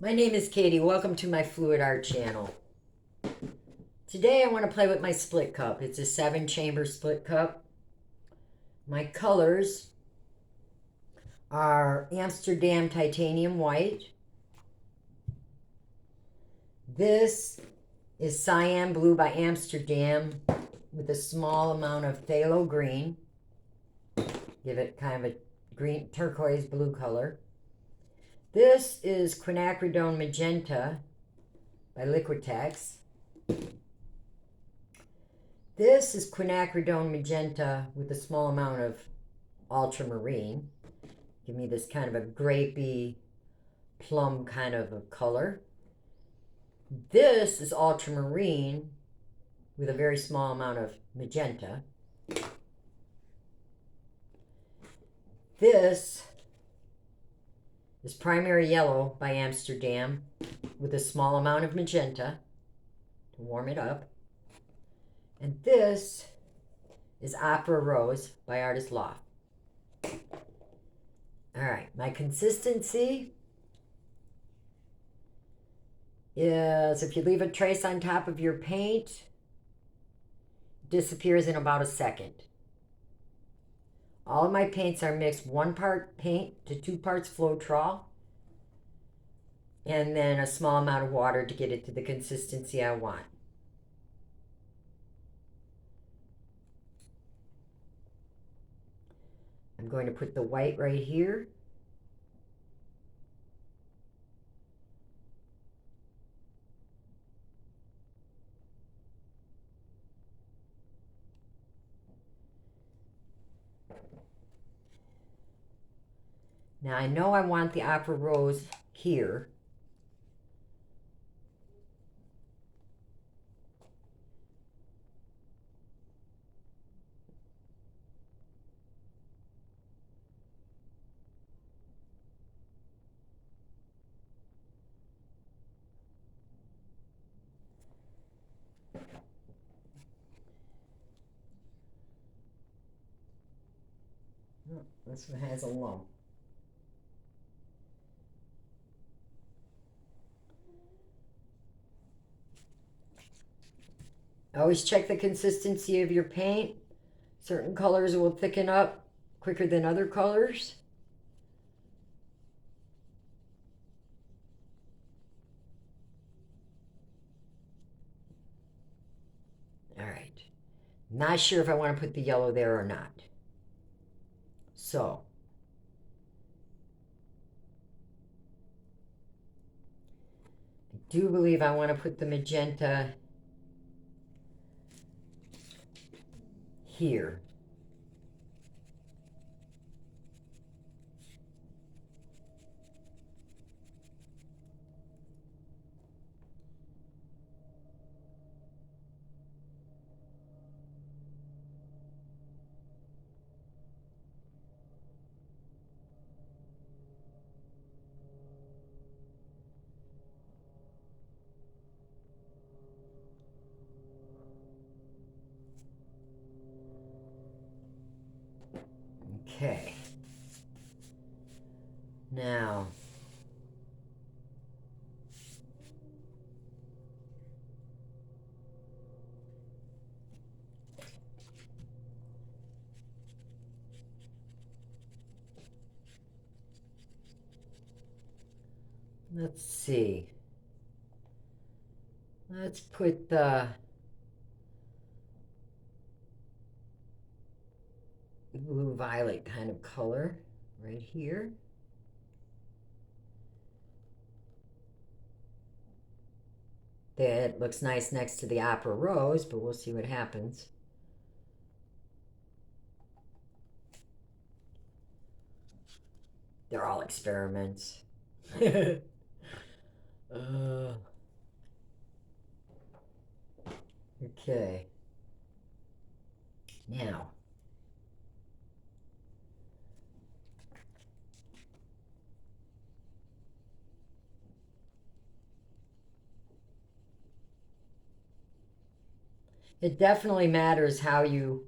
My name is Katie. Welcome to my Fluid Art channel. Today I want to play with my split cup. It's a 7-chamber split cup. My colors are Amsterdam Titanium White. This is Cyan Blue by Amsterdam with a small amount of phthalo green. Give it kind of a green turquoise blue color. This is quinacridone magenta by Liquitex. This is quinacridone magenta with a small amount of ultramarine. Give me this kind of a grapey plum kind of a color. This is ultramarine with a very small amount of magenta. This is primary yellow by Amsterdam with a small amount of magenta to warm it up. And this is Opera Rose by Artist Loft. All right, my consistency is if you leave a trace on top of your paint, it disappears in about a second. All of my paints are mixed 1 part paint to 2 parts Floetrol, and then a small amount of water to get it to the consistency I want. I'm going to put the white right here. Now I know I want the Opera Rose here. Oh, this one has a lump. Always check the consistency of your paint. Certain colors will thicken up quicker than other colors. All right. Not sure if I want to put the yellow there or not. So, I do believe I want to put the magenta here. Okay. Now, let's see. Let's put the blue violet kind of color right here. That looks nice next to the Opera Rose, but we'll see what happens. They're all experiments. Okay. Now, it definitely matters how you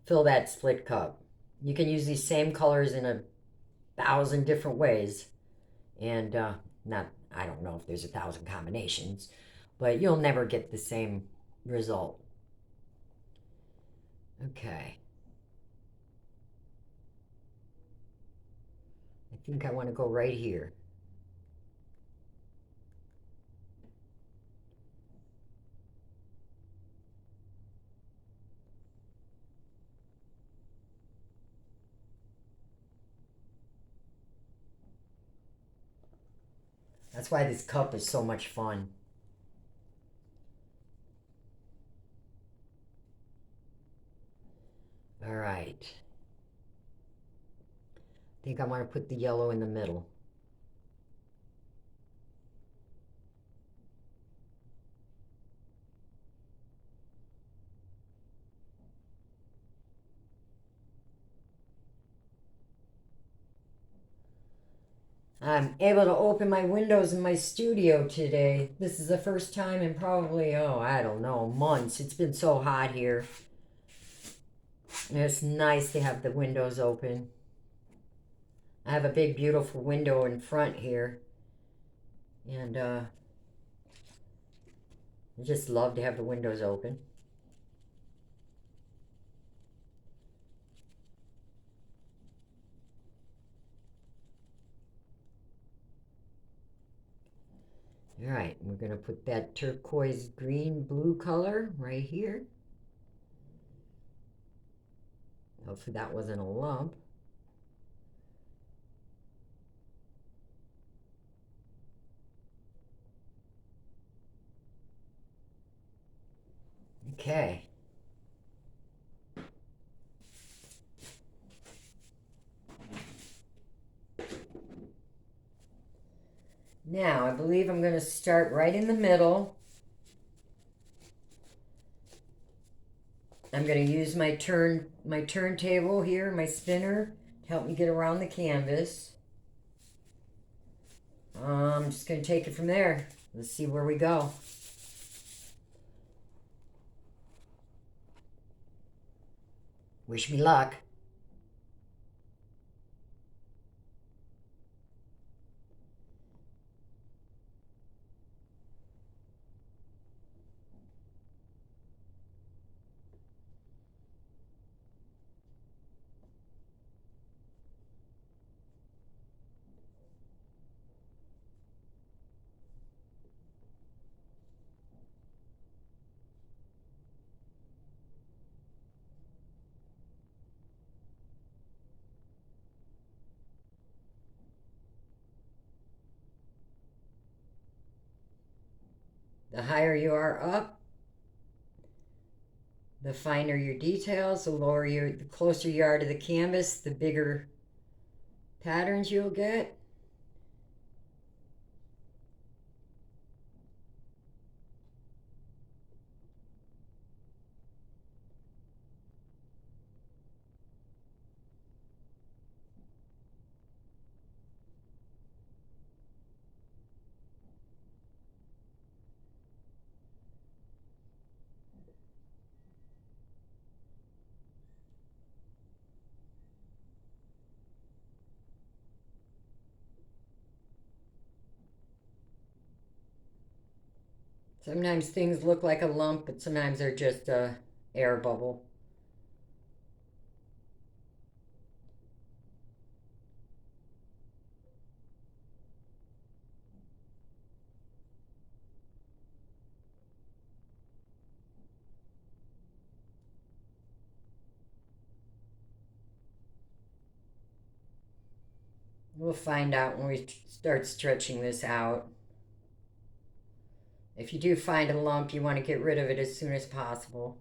fill that split cup. You can use these same colors in 1,000 different ways. And Not, I don't know if there's 1,000 combinations, but you'll never get the same result. Okay. I think I want to go right here. That's why this cup is so much fun. All right. I think I want to put the yellow in the middle. I'm able to open my windows in my studio today. This is the first time in probably, oh, I don't know, months. It's been so hot here. And it's nice to have the windows open. I have a big, beautiful window in front here. And I just love to have the windows open. All right, we're going to put that turquoise green blue color right here. Hopefully that wasn't a lump. Okay. Now, I believe I'm going to start right in the middle. I'm going to use my turntable here, my spinner, to help me get around the canvas. I'm just going to take it from there. Let's see where we go. Wish me luck. The higher you are up, the finer your details, the closer you are to the canvas, the bigger patterns you'll get. Sometimes things look like a lump, but sometimes they're just a air bubble. We'll find out when we start stretching this out. If you do find a lump, you want to get rid of it as soon as possible.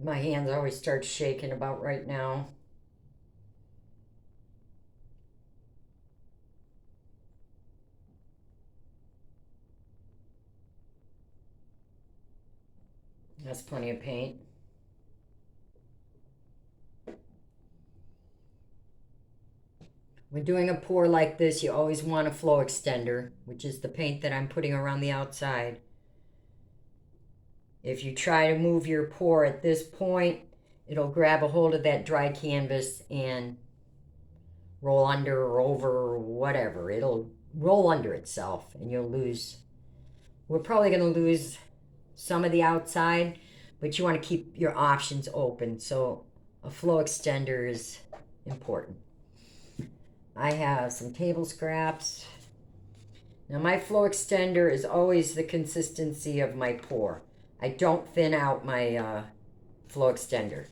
My hands always start shaking about right now. That's plenty of paint. When doing a pour like this, you always want a flow extender, which is the paint that I'm putting around the outside. If you try to move your pour at this point, it'll grab a hold of that dry canvas and roll under or over or whatever. It'll roll under itself and you'll lose. We're probably going to lose some of the outside, but you want to keep your options open. So a flow extender is important. I have some table scraps. Now my flow extender is always the consistency of my pour. I don't thin out my flow extender.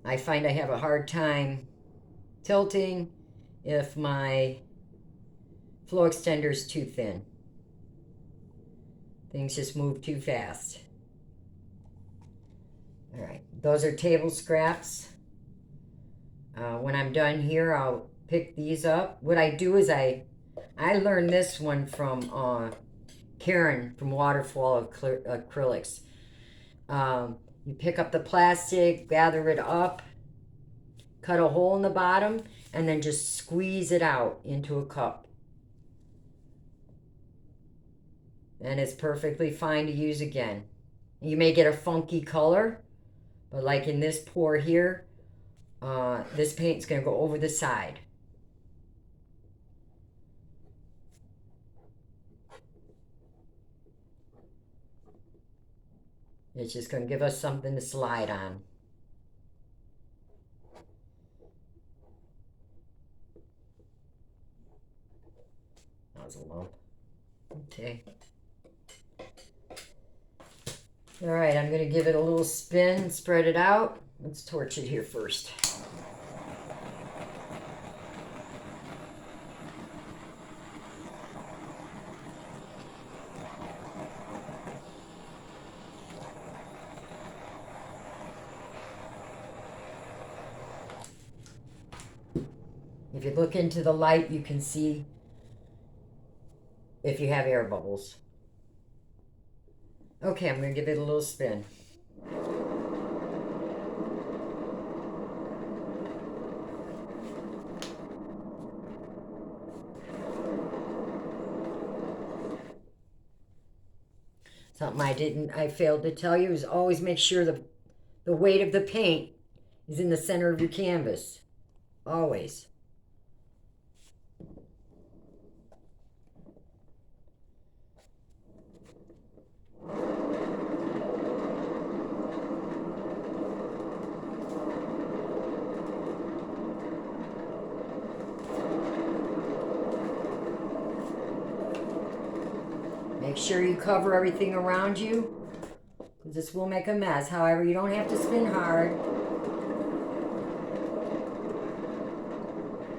I find I have a hard time tilting if my flow extender is too thin. Things just move too fast. All right, those are table scraps. When I'm done here, I'll pick these up. What I do is I learned this one from Karen from Waterfall Acrylics. You pick up the plastic, gather it up, cut a hole in the bottom, and then just squeeze it out into a cup. And it's perfectly fine to use again. You may get a funky color, but like in this pour here, this paint's going to go over the side. It's just going to give us something to slide on. That was a lump. Okay. All right, I'm going to give it a little spin, spread it out. Let's torch it here first. If you look into the light, you can see if you have air bubbles. Okay, I'm going to give it a little spin. Something I failed to tell you is always make sure the weight of the paint is in the center of your canvas. Always. Make sure you cover everything around you, because this will make a mess. However, you don't have to spin hard.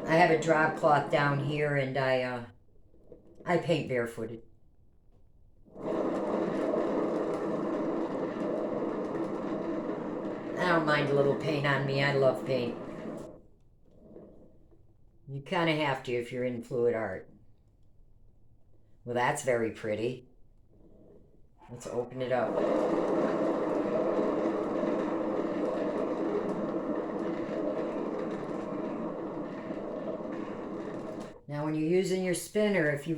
I have a drop cloth down here, and I paint barefooted. I don't mind a little paint on me. I love paint. You kind of have to if you're in fluid art. Well, that's very pretty. Let's open it up. Now, when you're using your spinner, if you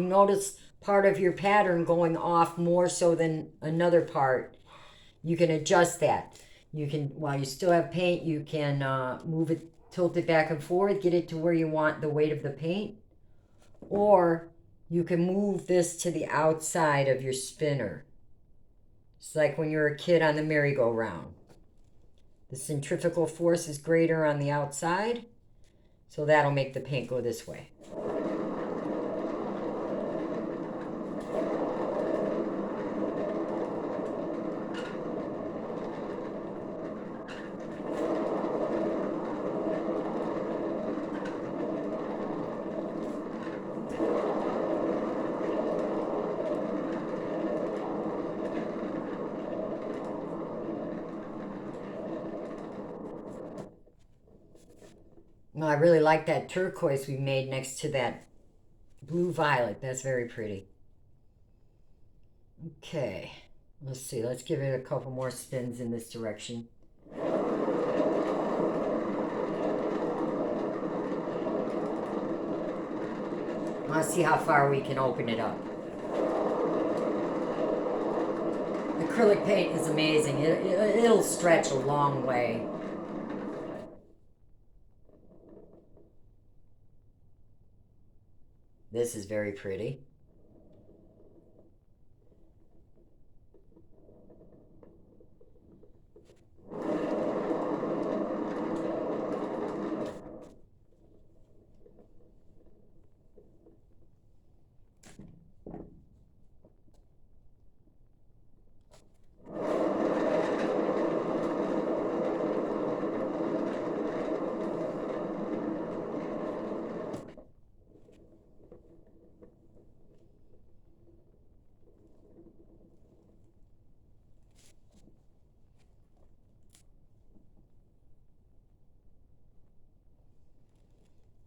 notice part of your pattern going off more so than another part, you can adjust that. You can, while you still have paint, you can move it, tilt it back and forth, get it to where you want the weight of the paint, or you can move this to the outside of your spinner. It's like when you're a kid on the merry-go-round. The centrifugal force is greater on the outside, so that'll make the paint go this way. Well, I really like that turquoise we made next to that blue violet. That's very pretty. Okay, let's see. Let's give it a couple more spins in this direction. I want to see how far we can open it up. Acrylic paint is amazing. It'll stretch a long way. This is very pretty.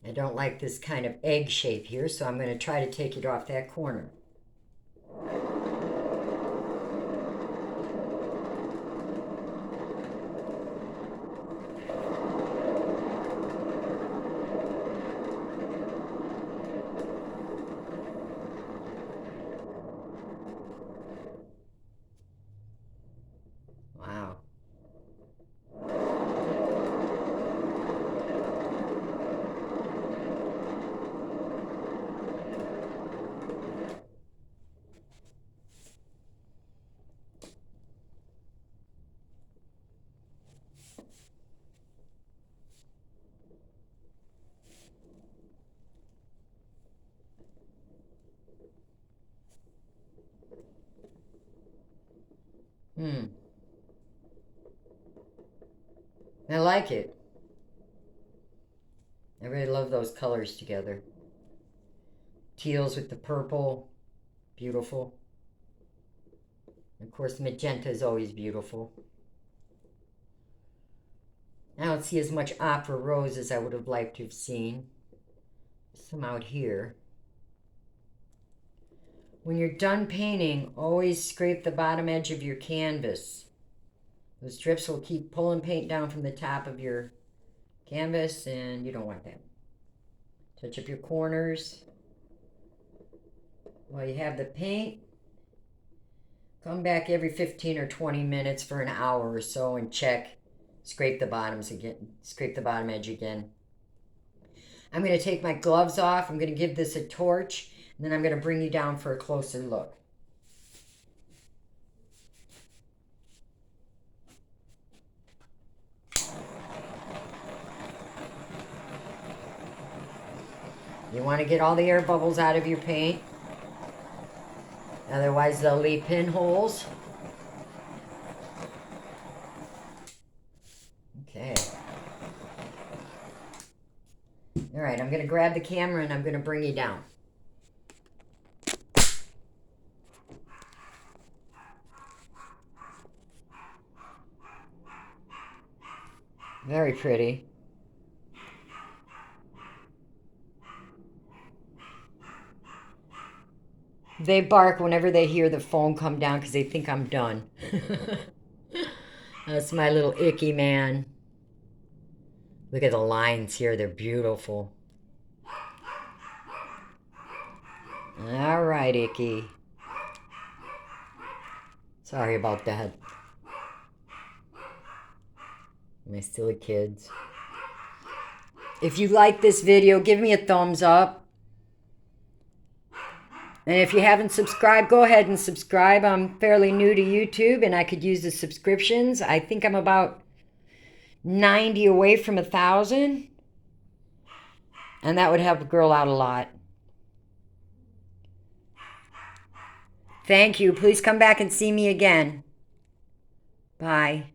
I don't like this kind of egg shape here, so I'm going to try to take it off that corner. Wow. I like it. I really love those colors together. Teals with the purple, beautiful. Of course, magenta is always beautiful. I don't see as much opera rose as I would have liked to have seen. Some out here. When you're done painting, always scrape the bottom edge of your canvas. Those strips will keep pulling paint down from the top of your canvas, and you don't want that. Touch up your corners. While you have the paint, come back every 15 or 20 minutes for an hour or so and check. Scrape the bottoms again. Scrape the bottom edge again. I'm going to take my gloves off. I'm going to give this a torch, and then I'm going to bring you down for a closer look. You want to get all the air bubbles out of your paint. Otherwise, they'll leave pinholes. Okay. All right, I'm going to grab the camera and I'm going to bring you down. Very pretty. They bark whenever they hear the phone come down because they think I'm done. That's my little icky man. Look at the lines here. They're beautiful. All right, Icky. Sorry about that. My silly kids. If you like this video, give me a thumbs up. And if you haven't subscribed, go ahead and subscribe. I'm fairly new to YouTube and I could use the subscriptions. I think I'm about 90 away from 1,000. And that would help a girl out a lot. Thank you. Please come back and see me again. Bye.